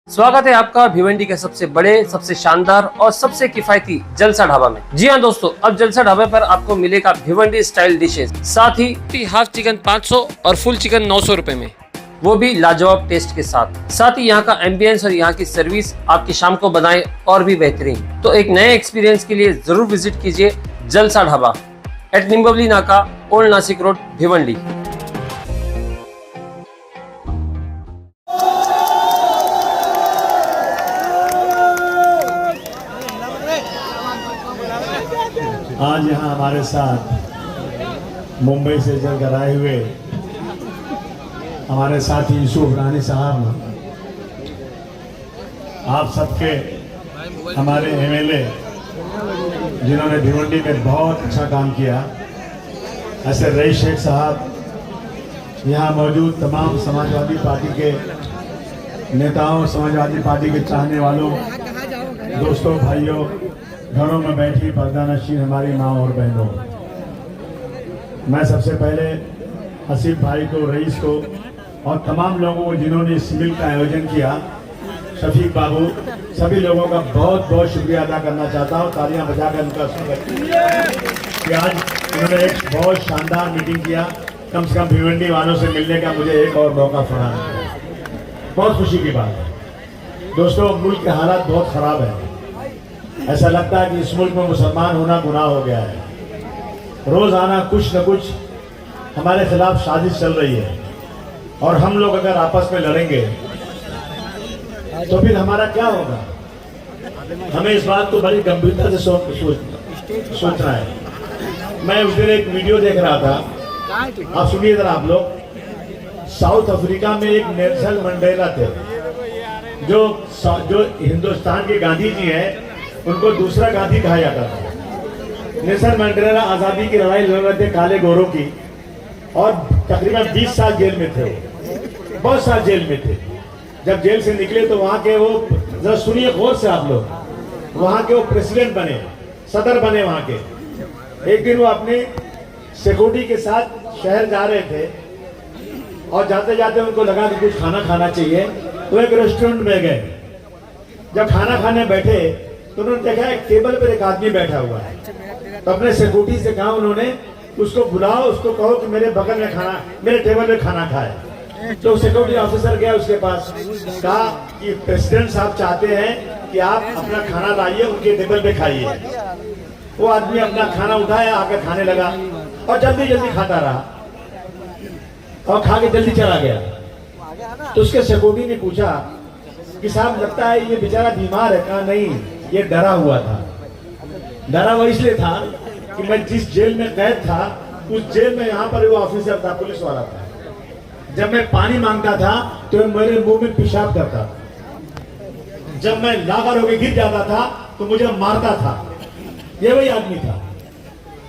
स्वागत है आपका भिवंडी के सबसे बड़े, सबसे शानदार और सबसे किफायती जलसा ढाबा में। जी हाँ दोस्तों, अब जलसा ढाबे पर आपको मिलेगा भिवंडी स्टाइल डिशेस, साथ ही हाफ चिकन 500 और फुल चिकन 900 रुपए में, वो भी लाजवाब टेस्ट के साथ। साथ ही यहाँ का एम्बियंस और यहाँ की सर्विस आपकी शाम को बनाए और भी बेहतरीन। तो एक नए एक्सपीरियंस के लिए जरूर विजिट कीजिए जलसा ढाबा एट निम्बवली नाका, ओल्ड नासिक रोड, भिवंडी। आज यहाँ हमारे साथ मुंबई से चलकर आए हुए हमारे साथी यूसुफ रानी साहब, आप सबके हमारे एमएलए जिन्होंने भिवंडी में बहुत अच्छा काम किया, ऐसे रईस शेख साहब, यहाँ मौजूद तमाम समाजवादी पार्टी के नेताओं, समाजवादी पार्टी के चाहने वालों, दोस्तों, भाइयों, घरों में बैठी पर्दानशीन हमारी माँ और बहनों, मैं सबसे पहले हसीब भाई को, रईस को और तमाम लोगों को जिन्होंने इस मिल का आयोजन किया, शफीक बाबू, सभी लोगों का बहुत बहुत शुक्रिया अदा करना चाहता हूँ। तालियां बजाकर उनका स्वागत कि आज उन्होंने एक बहुत शानदार मीटिंग किया। कम से कम भिवंडी वालों से मिलने का मुझे एक और मौका फराहम किया, बहुत खुशी की बात है। दोस्तों, मुल्क के हालात बहुत ख़राब है। ऐसा लगता है कि इस मुल्क में मुसलमान होना गुनाह हो गया है। रोज़ाना कुछ न कुछ हमारे खिलाफ साजिश चल रही है और हम लोग अगर आपस में लड़ेंगे तो फिर हमारा क्या होगा? हमें इस बात को बड़ी गंभीरता से सोचना है। मैं उस दिन एक वीडियो देख रहा था, आप सुनिए जरा आप लोग। साउथ अफ्रीका में एक नेल्सन मंडेला थे, जो हिंदुस्तान के गांधी जी हैं, उनको दूसरा गांधी कहा जाता था। नेल्सन मंडेला आज़ादी की लड़ाई लड़ रहे थे काले गोरों की, और तकरीबन 20 साल जेल में थे, बहुत साल जेल में थे। जब जेल से निकले तो वहाँ के वो, जरा सुनिए गौर से आप लोग, वहाँ के वो प्रेसिडेंट बने, सदर बने वहाँ के। एक दिन वो अपने सिक्योरिटी के साथ शहर जा रहे थे और जाते जाते उनको लगा कि कुछ खाना खाना चाहिए, तो एक रेस्टोरेंट में गए। जब खाना खाने बैठे तो उन्होंने देखा एक टेबल पर एक आदमी बैठा हुआ है। तो अपने सिक्योरिटी से कहा उन्होंने, उसको बुलाओ, उसको कहो कि मेरे बगल में खाना, मेरे टेबल में खाना खाए। तो सिक्योरिटी ऑफिसर गया उसके पास, कहा कि प्रेसिडेंट साहब चाहते हैं कि आप अपना खाना लाइए, उनके टेबल पे खाइए। वो आदमी अपना खाना उठाया, आकर खाने लगा और जल्दी जल्दी खाता रहा और खा के जल्दी चला गया। तो उसके सिक्योरिटी ने पूछा कि साहब, लगता है ये बेचारा बीमार है। कहा नहीं, ये डरा हुआ था। डरा वो इसलिए था कि मैं जिस जेल में कैद था, उस जेल में यहाँ पर वो ऑफिसर था, पुलिस वाला था। जब मैं पानी मांगता था तो मेरे मुंह में पेशाब करता था। जब मैं लागर होकर गिर जाता था तो मुझे मारता था। ये वही आदमी था।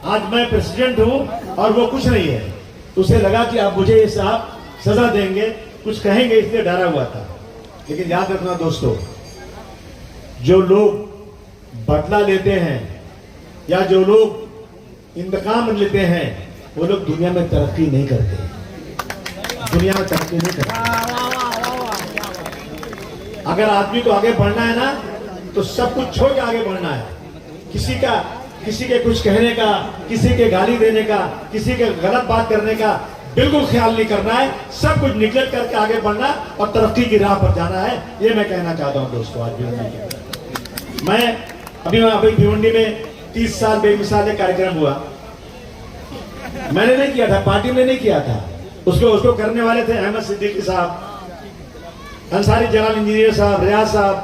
आज मैं प्रेसिडेंट हूँ और वो कुछ नहीं है। उसे लगा कि आप मुझे ये साहब सजा देंगे, कुछ कहेंगे, इसलिए डरा हुआ था। लेकिन याद रखना दोस्तों, जो लोग बदला लेते हैं या जो लोग इंतकाम लेते हैं, वो लोग दुनिया में तरक्की नहीं करते। दुनिया में तरक्की नहीं करते। अगर आदमी को आगे बढ़ना है ना, तो सब कुछ छोड़ के आगे बढ़ना है। किसी के कुछ कहने का, किसी के गाली देने का, किसी के गलत बात करने का बिल्कुल ख्याल नहीं करना है। सब कुछ निगलेक्ट करके आगे बढ़ना और तरक्की की राह पर जाना है। ये मैं कहना चाहता हूँ दोस्तों। आज भिवंडी में अभी भिवंडी में 30 साल बेमिसाल एक कार्यक्रम हुआ। मैंने नहीं किया था, पार्टी ने नहीं किया था, उसको करने वाले थे अहमद सिद्दीकी साहब, अंसारी जलाल इंजीनियर साहब, रियाज साहब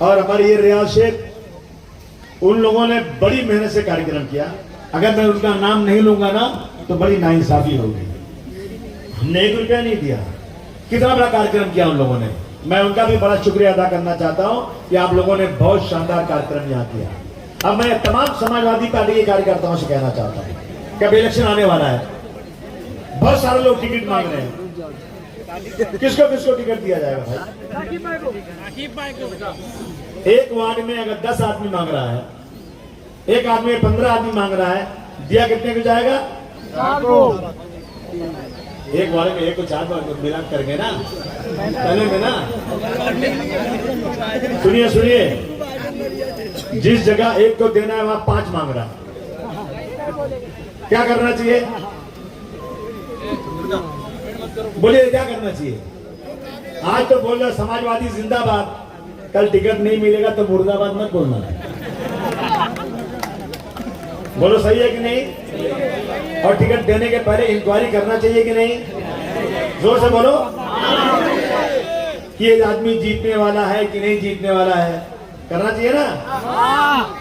और हमारे ये रियाज शेख। उन लोगों ने बड़ी मेहनत से कार्यक्रम किया। अगर मैं उनका नाम नहीं लूंगा ना तो बड़ी नाइंसाफी होगी। हमने 1 रुपया नहीं दिया। कितना बड़ा कार्यक्रम किया उन लोगों ने। मैं उनका भी बड़ा शुक्रिया अदा करना चाहता हूं कि आप लोगों ने बहुत शानदार कार्यक्रम यहाँ किया। अब मैं तमाम समाजवादी पार्टी के कार्यकर्ताओं से कहना चाहता हूँ कि अब इलेक्शन आने वाला है, बहुत सारे लोग टिकट मांग रहे हैं। किसको किसको टिकट दिया जाएगा भाई? एक वार्ड में अगर 10 आदमी मांग रहा है, एक आदमी 15 आदमी मांग रहा है, दिया कितने को जाएगा? 4 को। एक वार्ड में 1 को 4 मिला करके ना, पहले में ना, सुनिए सुनिए, जिस जगह एक को देना है वहां 5 मांग रहा है। क्या करना चाहिए? बोलिए क्या करना चाहिए? आज तो बोल रहे समाजवादी जिंदाबाद, कल टिकट नहीं मिलेगा तो मुर्दाबाद मत बोलना। बोलो सही है कि नहीं? और टिकट देने के पहले इंक्वायरी करना चाहिए कि नहीं? जोर से बोलो कि ये आदमी जीतने वाला है कि नहीं जीतने वाला है, करना चाहिए ना।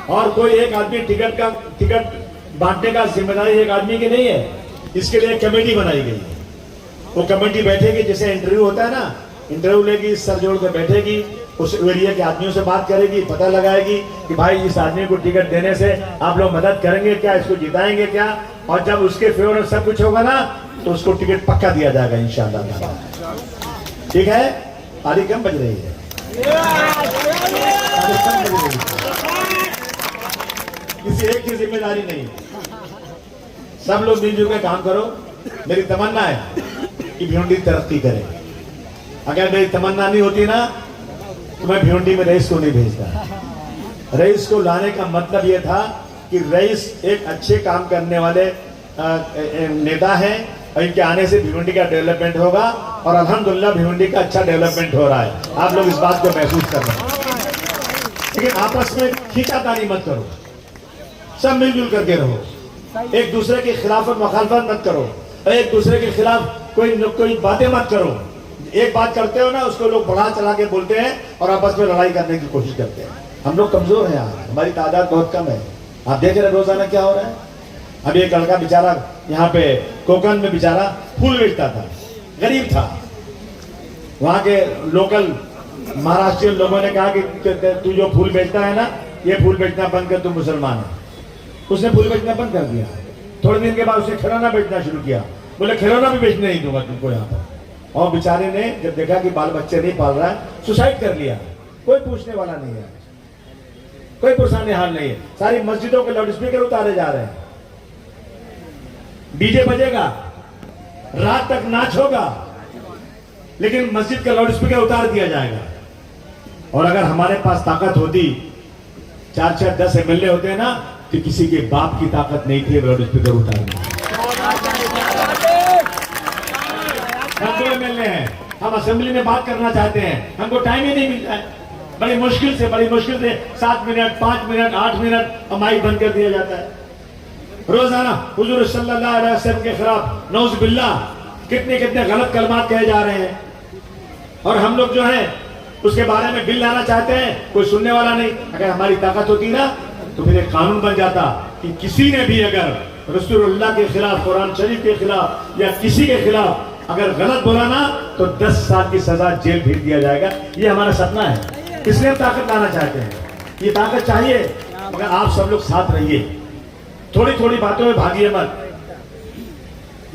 और कोई एक आदमी टिकट बांटने का जिम्मेदारी एक आदमी की नहीं है, इसके लिए कमेटी बनाई गई है। वो कमेटी बैठेगी, जैसे इंटरव्यू होता है ना, इंटरव्यू लेगी, सर जोड़ कर बैठेगी, उस एरिया के आदमियों से बात करेगी, पता लगाएगी कि भाई इस आदमी को टिकट देने से आप लोग मदद करेंगे क्या, इसको जिताएंगे क्या, और जब उसके फेवर में सब कुछ होगा ना तो उसको टिकट पक्का दिया जाएगा इंशाअल्लाह। ठीक है? ताली कम बज रही है, किसी एक की जिम्मेदारी नहीं, सब लोग मिलजुल के काम करो। मेरी तमन्ना है कि भिवंडी तरक्की करे। अगर मेरी तमन्ना नहीं होती ना तो मैं भिवंडी में रईस को नहीं भेजता। रईस को लाने का मतलब यह था कि रईस एक अच्छे काम करने वाले नेता हैं और इनके आने से भिवंडी का डेवलपमेंट होगा, और अल्हम्दुलिल्लाह भिवंडी का अच्छा डेवलपमेंट हो रहा है। आप लोग इस बात को महसूस कर रहे हैं। लेकिन आपस में खींचातानी मत करो, सब मिलजुल करके रहो, एक दूसरे के खिलाफ मुखालफत मत करो, एक दूसरे के खिलाफ कोई बातें मत करो। एक बात करते हो ना उसको लोग बढ़ा चला के बोलते हैं और आपस में लड़ाई करने की कोशिश करते हैं। हम लोग कमजोर हैं यार, हमारी तादाद बहुत कम है। आप देख रहे हैं रोजाना क्या हो रहा है। अभी एक लड़का बेचारा यहाँ पे कोकन में बेचारा फूल बेचता था, गरीब था। वहां के लोकल महाराष्ट्रियन लोगों ने कहा कि तू जो फूल बेचता है ना, ये फूल बेचना बंद कर, तू मुसलमान है। उसने फूल बेचना बंद कर दिया। थोड़े दिन के बाद उसने खिलौना बेचना शुरू किया। बोले खिलौना भी बेचने नहीं दूंगा तुमको यहाँ पर। और बेचारे ने जब देखा कि बाल बच्चे नहीं पाल रहा है, सुसाइड कर लिया। कोई पूछने वाला नहीं है, कोई पुरसाने हाल नहीं है। सारी मस्जिदों के लाउड स्पीकर उतारे जा रहे हैं, डीजे बजेगा, रात तक नाच होगा, लेकिन मस्जिद का लाउड स्पीकर उतार दिया जाएगा। और अगर हमारे पास ताकत होती, 4-4, 10 एमएलए होते हैं ना, तो किसी के बाप की ताकत नहीं थी लाउड स्पीकर उतारने। हम 2 एमएलए हैं, हम असेंबली में बात करना चाहते हैं, हमको टाइम ही नहीं मिलता है। बड़ी मुश्किल से 7 मिनट, 5 मिनट, 8 मिनट माइक बंद कर दिया जाता है। रोजाना हुजूर सल्लल्लाहु अलैहि वसल्लम के खिलाफ नौज़ बिल्लाह कितने गलत कलमात कहे जा रहे हैं, और हम लोग जो है उसके बारे में बिल लाना चाहते हैं, कोई सुनने वाला नहीं। अगर हमारी ताकत होती ना तो फिर एक कानून बन जाता कि किसी ने भी अगर रसूलुल्लाह के खिलाफ, कुरान शरीफ के खिलाफ या किसी के खिलाफ अगर गलत बोला ना तो 10 साल की सजा, जेल भेज दिया जाएगा। ये हमारा सपना है, इसलिए हम ताकत लाना चाहते हैं। ये ताकत चाहिए, मगर आप सब लोग साथ रहिए, थोड़ी थोड़ी बातों में भागिए मत।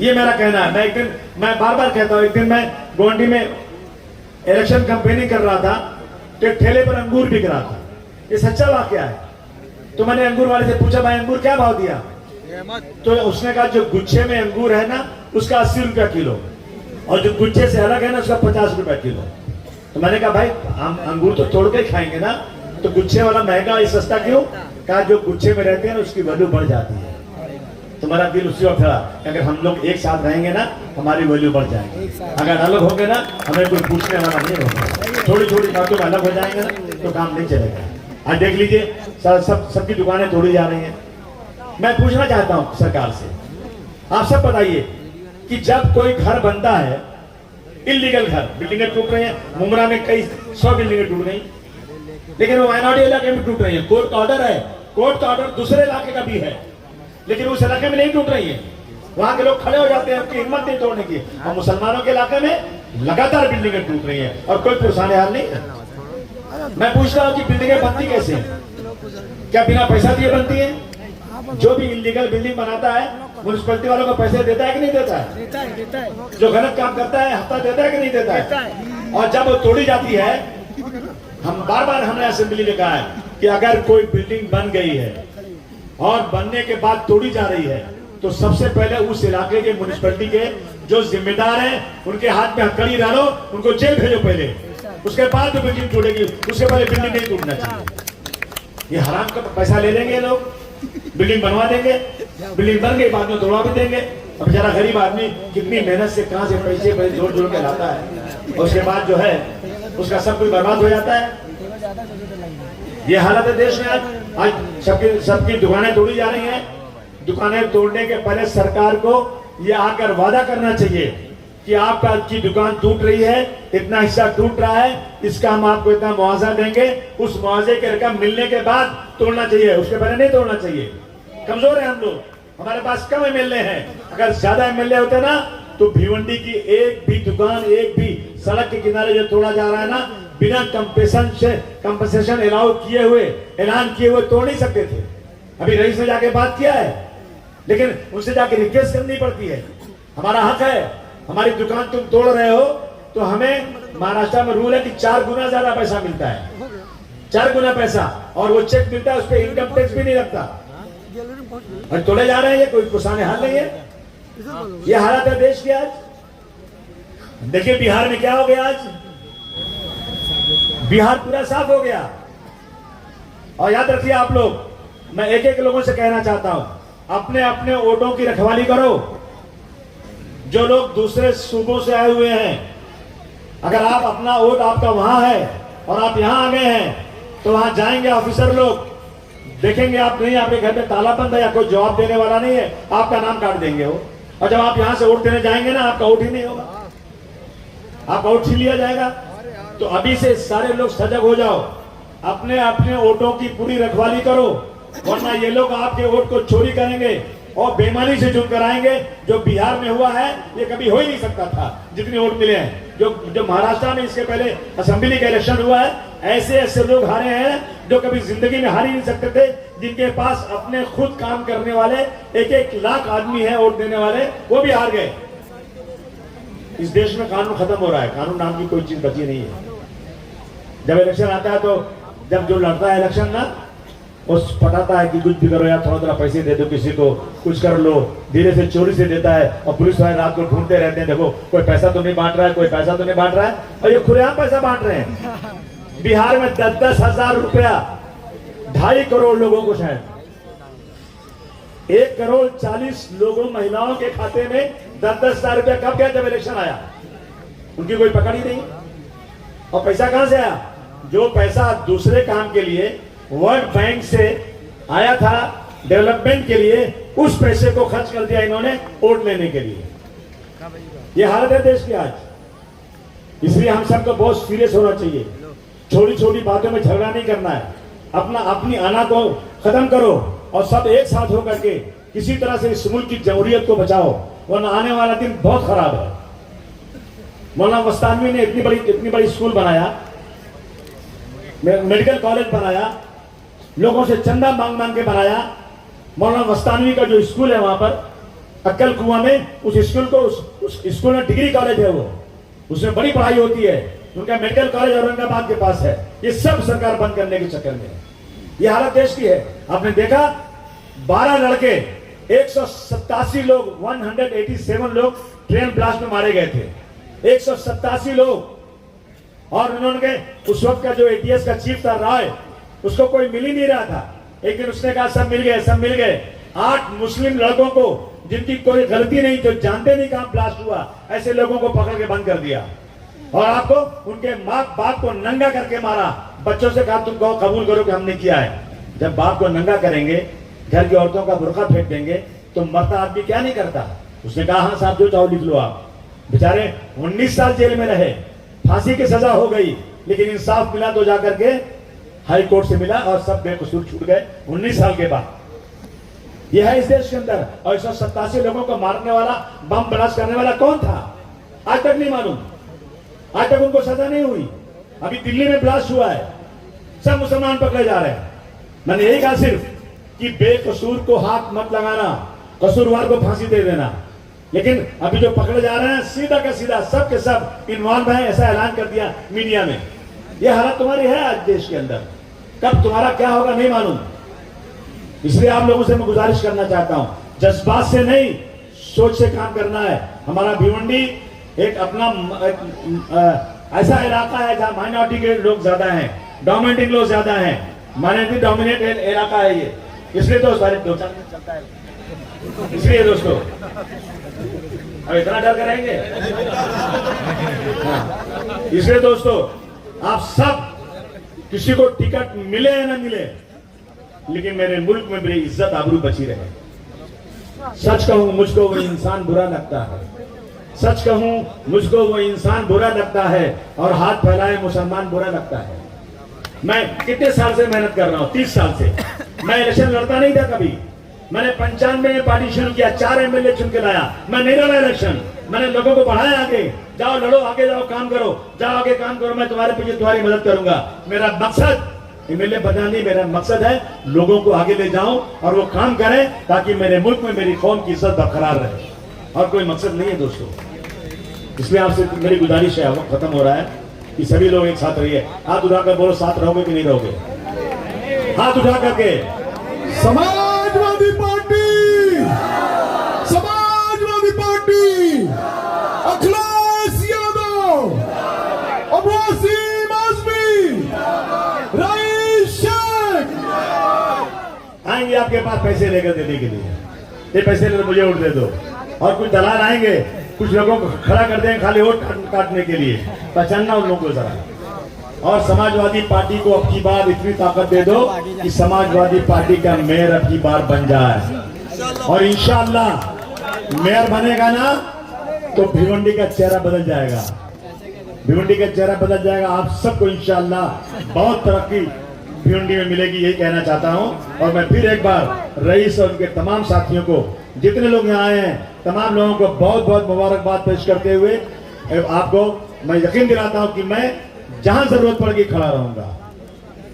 ये मेरा कहना है। मैं बार बार कहता हूं, एक दिन मैं गोंडी में इलेक्शन कैंपेनिंग कर रहा था, तो एक ठेले पर अंगूर बिक रहा था। ये सच्चा वाकया है। तो मैंने अंगूर वाले से पूछा, भाई अंगूर क्या भाव दिया? तो उसने कहा जो गुच्छे में अंगूर है ना उसका 80 रुपया किलो, और जो गुच्छे से अलग है ना उसका 50 रुपया किलो। तो मैंने कहा भाई हम अंगूर तो तोड़ के खाएंगे ना, तो गुच्छे वाला महंगा, ये सस्ता क्यों? कहा जो गुच्छे में रहते हैं ना उसकी वैल्यू बढ़ जाती है। तो मेरा दिल उसी वक्त था, अगर हम लोग एक साथ रहेंगे ना हमारी वैल्यू बढ़ जाएगी। अगर अलग होंगे ना हमें कोई पूछने वाला नहीं होगा। थोड़ी थोड़ी बातों में अलग हो जाएंगे ना तो काम नहीं चलेगा। आज देख लीजिए सबकी दुकानें तोड़ी जा रही हैं। मैं पूछना चाहता हूं सरकार से, आप सब बताइए कि जब कोई घर बनता है, इल्लीगल घर, बिल्डिंगें टूट रही हैं, मुंब्रा में कई 100 बिल्डिंगें टूट गई, लेकिन वो माइनॉरिटी इलाके में टूट रही है। कोर्ट का ऑर्डर है, कोर्ट का ऑर्डर दूसरे इलाके का भी है, लेकिन उस इलाके में नहीं टूट रही है। वहां के लोग खड़े हो जाते हैं, उनकी हिम्मत नहीं तोड़ने की। और मुसलमानों के इलाके में लगातार बिल्डिंगें टूट रही है और कोई पुरसाने हाल नहीं। मैं पूछता हूँ कि बिल्डिंगें बनती कैसे हैं? क्या बिना पैसा दिए बनती है? जो भी इलीगल बिल्डिंग बनाता है म्युनिसिपैलिटी वालों को पैसे देता है कि नहीं देता है? देता है। जो गलत काम करता है हफ्ता देता है कि नहीं देता है? और जब वो तोड़ी जाती है, हम बार बार हमने असेंबली में कहा है कि अगर कोई बिल्डिंग बन गई है और बनने के बाद तोड़ी जा रही है तो सबसे पहले उस इलाके के म्युनिसिपैलिटी के जो जिम्मेदार हैं उनके हाथ में हथकड़ी डालो, उनको जेल भेजो पहले, उसके बाद तो बिल्डिंग टूटेगी, उसके पहले बिल्डिंग नहीं टूटना चाहिए। ये हराम का पैसा ले लेंगे लोग, बिल्डिंग बनवा देंगे, बिल्डिंग बन गई बाद में तोड़वा भी देंगे। अब बेचारा गरीब आदमी कितनी मेहनत से कहां से पैसे जोड़ जोड़ के लाता है, और उसके बाद जो है उसका सब कुछ बर्बाद हो जाता है। ये हालत है देश में आज सबकी दुकानें तोड़ी जा रही हैं। दुकानें तोड़ने के पहले सरकार को ये आकर वादा करना चाहिए कि आपकी दुकान टूट रही है, इतना हिस्सा टूट रहा है, इसका हम आपको इतना मुआवजा देंगे, उस मुआवजे की रकम मिलने के बाद तोड़ना चाहिए, उसके पहले नहीं तोड़ना चाहिए। कमजोर है हम लोग, हमारे पास कम एमएलए हैं, अगर ज्यादा एमएलए होते ना तो भिवंडी की एक भी दुकान, एक भी सड़क के किनारे जो तोड़ा जा रहा है ना, बिना कंपनसेशन ऐलान किए हुए तोड़ नहीं सकते थे। अभी रईस ने जाके बात किया है, लेकिन उनसे जाके रिक्वेस्ट करनी पड़ती है। हमारा हक है, हमारी दुकान तुम तोड़ रहे हो तो हमें, महाराष्ट्र में रूल है कि 4 गुना ज्यादा पैसा मिलता है, 4 गुना पैसा, और वो चेक मिलता है, उस पर इनकम टैक्स भी नहीं लगता। और तोड़े जा रहे हैं, ये कोई पुसाने हाल नहीं है। ये हालत है देश की आज। देखिए बिहार में क्या हो गया आज, बिहार पूरा साफ हो गया। और याद रखिए आप लोग, मैं एक एक लोगों से कहना चाहता हूं, अपने अपने वोटों की रखवाली करो। जो लोग दूसरे सूबों से आए हुए हैं, अगर आप अपना वोट आपका वहां है और आप यहां आ गए हैं, तो वहां जाएंगे ऑफिसर लोग, देखेंगे आप नहीं, आपके घर में ताला बंद है या कोई जवाब देने वाला नहीं है, आपका नाम काट देंगे वो। और जब आप यहां से वोट देने जाएंगे ना, आपका वोट ही नहीं होगा, आपका वोट छीन लिया जाएगा। तो अभी से सारे लोग सजग हो जाओ, अपने अपने वोटों की पूरी रखवाली करो, वरना ये लोग आपके वोट को चोरी करेंगे और बेईमानी से चुन कराएंगे। जो बिहार में हुआ है ये कभी हो ही नहीं सकता था, जितने वोट मिले हैं। जो महाराष्ट्र में इसके पहले असेंबली का इलेक्शन हुआ है, ऐसे ऐसे लोग हारे हैं जो कभी जिंदगी में हार ही नहीं सकते थे, जिनके पास अपने खुद काम करने वाले 1-1 लाख आदमी है वोट देने वाले, वो भी हार गए। इस देश में कानून खत्म हो रहा है, कानून नाम की कोई चीज बची नहीं है। जब इलेक्शन आता है तो जब जो लड़ता है इलेक्शन ना, उस पटाता है कि कुछ भी करो यार, थोड़ा थोड़ा पैसे दे दो किसी को, कुछ कर लो, धीरे से चोरी से देता है, और पुलिस वाले रात को ढूंढते रहते हैं, देखो कोई पैसा तो नहीं बांट रहा है, कोई पैसा तो नहीं बांट रहा है, और ये खुलेआम पैसा बांट रहे हैं। बिहार में 10-10 हजार रुपया 2.5 करोड़ लोगों को, शायद 1 करोड़ 40 लोगों महिलाओं के खाते में 10-10 हजार रुपया कब गया? जब इलेक्शन आया, उनकी कोई पकड़ ही नहीं। और पैसा कहां से आया? जो पैसा दूसरे काम के लिए वर्ल्ड बैंक से आया था डेवलपमेंट के लिए, उस पैसे को खर्च कर दिया इन्होंने वोट लेने के लिए। ये हालत है देश की आज। इसलिए हम सबको बहुत सीरियस होना चाहिए, छोटी छोटी बातों में झगड़ा नहीं करना है, अपनी आना को खत्म करो और सब एक साथ होकर के किसी तरह से इस मुल्क की जमहूरियत को बचाओ, वरना आने वाला दिन बहुत खराब है। मौलाना वस्तानवी ने इतनी बड़ी स्कूल बनाया, मेडिकल कॉलेज बनाया, लोगों से चंदा मांग के बनाया। मौलाना वस्तानवी का जो स्कूल है वहां पर अक्कल कुआं में, उस स्कूल को उस स्कूल में डिग्री कॉलेज है, वो उसमें बड़ी पढ़ाई होती है। उनका मेडिकल कॉलेज औरंगाबाद के पास है। ये सब सरकार बंद करने के चक्कर में, ये हालत देश की है। आपने देखा 12 लड़के, 187 लोग, 187 लोग ट्रेन ब्लास्ट में मारे गए थे, 187 लोग। और उन्होंने उस वक्त का जो एटीएस का चीफ था राय, उसको कोई मिल ही नहीं रहा था। एक दिन उसने कहा सब मिल गए, सब मिल गए। 8 मुस्लिम लड़कों को, जिनकी कोई गलती नहीं, जो जानते नहीं कहां ब्लास्ट हुआ, ऐसे लोगों को पकड़ के बंद कर दिया। और आपको उनके माँ बाप को नंगा करके मारा। बच्चों से कहा तुम कबूल करो कि हमने किया है। जब बाप को नंगा करेंगे, घर की औरतों का बुर्का फेंक देंगे, तो मरता आदमी क्या नहीं करता? उसने कहा हाँ साहब जो चाहो लिख लो आप। बेचारे 19 साल जेल में रहे, फांसी की सजा हो गई, लेकिन इंसाफ मिला तो जाकर के हाई कोर्ट से मिला और सब बेकसूर छूट गए 19 साल के बाद। यह है इस देश के अंदर। और 187 लोगों को मारने वाला, बम ब्लास्ट करने वाला कौन था? आज तक नहीं मालूम, आज तक उनको सजा नहीं हुई। अभी दिल्ली में ब्लास्ट हुआ है, सब मुसलमान पकड़े जा रहे हैं। मैंने यही कहा सिर्फ कि बेकसूर को हाथ मत लगाना, कसूरवार को फांसी दे देना। लेकिन अभी जो पकड़े जा रहे हैं सीधा का सीधा सब के सब इन्वॉल्व है, ऐसा ऐलान कर दिया मीडिया में। यह हालत तुम्हारी है आज देश के अंदर। कब तुम्हारा क्या होगा नहीं मालूम। इसलिए आप लोगों से मैं गुजारिश करना चाहता हूं, जज्बात से नहीं सोच से काम करना है। हमारा भिवंडी एक अपना ऐसा इलाका है जहाँ माइनॉरिटी के लोग ज्यादा हैं, डोमिनेटिंग लोग ज्यादा हैं, माइनॉरिटी डोमिनेट इलाका है ये, इसलिए तो सारे 2-4 दिन चलता है। इसलिए दोस्तों अब इतना डर करेंगे। हाँ। इसलिए दोस्तों आप सब किसी को टिकट मिले या ना मिले, लेकिन मेरे मुल्क में मेरी इज्जत आबरू बची रहे। सच कहूं मुझको वो इंसान बुरा लगता है, सच कहूं मुझको वो इंसान बुरा लगता है और हाथ फैलाए मुसलमान बुरा लगता है। मैं कितने साल से मेहनत कर रहा हूं, 30 साल से। मैं इलेक्शन लड़ता नहीं था कभी। मैंने 95 में पार्टी शुरू किया, 4 एमएलए चुन के लाया। मैं नहीं लड़ा इलेक्शन, मैंने लोगों को बढ़ाया आगे, जाओ लड़ो, आगे जाओ, काम करो, जाओ आगे काम करो, मैं तुम्हारे पीछे तुम्हारी मदद करूंगा। मेरा मकसद एमएलए बनना नहीं, मेरा मकसद है लोगों को आगे ले जाऊं और वो काम करें ताकि मेरे मुल्क में मेरी कौम की इज्जत बरकरार रहे, और कोई मकसद नहीं है दोस्तों। इसलिए आपसे मेरी गुजारिश है, वक्त खत्म हो रहा है, कि सभी लोग एक साथ रहिए। हाथ उठाकर बोलो, साथ रहोगे कि नहीं रहोगे? हाथ उठा करके। Samajwadi party, Samajwadi party, Akhilesh Yadav, Wasim Azmi, rice Sheikh आएंगे आपके पास पैसे लेकर देने के लिए। ये पैसे लेकर मुझे वोट दे दो, और कुछ दलाल आएंगे, कुछ लोगों को खड़ा कर देंगे खाली वोट काटने के लिए। पहचानना उन लोगों को जरा। और समाजवादी पार्टी को अब की बार इतनी ताकत दे दो कि समाजवादी पार्टी का मेयर अब की बार बन जाए, और इंशाअल्लाह मेयर बनेगा ना तो भिवंडी का चेहरा बदल जाएगा, भिवंडी का चेहरा बदल जाएगा। आप सबको इंशाअल्लाह बहुत तरक्की भिवंडी में मिलेगी, यही कहना चाहता हूं। और मैं फिर एक बार रईस और उनके तमाम साथियों को, जितने लोग यहाँ आए हैं, तमाम लोगों को बहुत बहुत मुबारकबाद पेश करते हुए आपको मैं यकीन दिलाता हूं कि मैं जहां जरूरत पड़ेगी खड़ा रहूंगा।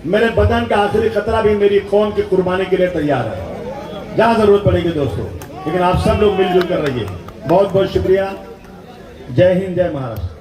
मेरे बदन का आखिरी खतरा भी मेरी कौम की कुर्बानी के लिए तैयार है, जहां जरूरत पड़ेगी दोस्तों। लेकिन आप सब लोग मिलजुल कर रहिए। बहुत बहुत शुक्रिया। जय हिंद, जय महाराष्ट्र।